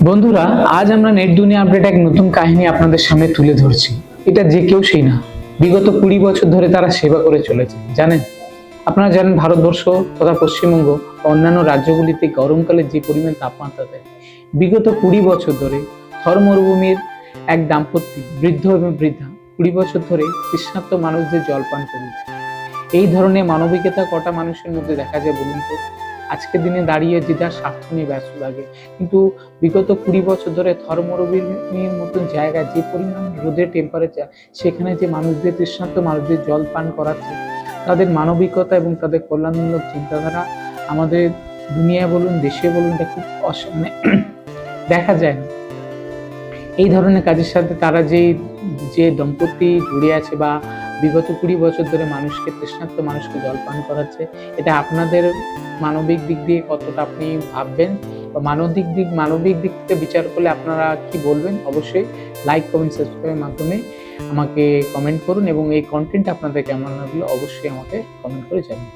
বন্ধুরা, আজ আমরা নেট দুনিয়া আপডেট এক নতুন কাহিনী আপনাদের সামনে তুলে ধরছি। এটা যে কেউ সেই না, বিগত 20 বছর ধরে তারা সেবা করে চলেছে। জানেন, আপনারা জানেন ভারতবর্ষ তথা পশ্চিমবঙ্গ ও অন্যান্য রাজ্যগুলিতে গরমকালে যে পরিমাণ তাপমাত্রা দেয়, বিগত 20 বছর ধরে থর মরুভূমির এক দাম্পত্য, বৃদ্ধ এবং বৃদ্ধা, 20 বছর ধরে তৃষ্ণার্ত মানুষদের জল পান করেছে। এই ধরনের মানবিকতা কটা মানুষের মধ্যে দেখা যায় বলুন তো? আজকের দিনে দাঁড়িয়ে যে যার স্বার্থ নিয়ে ব্যস্ত থাকে, কিন্তু বিগত 20 বছর ধরে থর মরুভূমির মতন জায়গায় যে পরিমাণ রোদের টেম্পারেচার, সেখানে যে মানুষদের তৃষ্ণার্ত মানুষদের জল পান করাচ্ছে, তাদের মানবিকতা এবং তাদের কল্যাণমূলক চিন্তাধারা আমাদের দুনিয়ায় বলুন, দেশে বলুন, এটা খুব মানে দেখা যায় না। এই ধরনের কাজের সাথে তারা যে যে দম্পতি জুড়ে আছে বা বিগত 20 বছর ধরে মানুষকে তৃষ্ণার্ত মানুষকে জল পান করাচ্ছে, এটা আপনাদের মানবিক দিক দিয়ে কতটা আপনি ভাববেন বা মানবিক দিক থেকে বিচার করলে আপনারা কি বলবেন? অবশ্যই লাইক, কমেন্ট, সাবস্ক্রাইবের মাধ্যমে আমাকে কমেন্ট করুন এবং এই কন্টেন্ট আপনাদের কেমন লাগলো অবশ্যই আমাকে কমেন্ট করে জানান।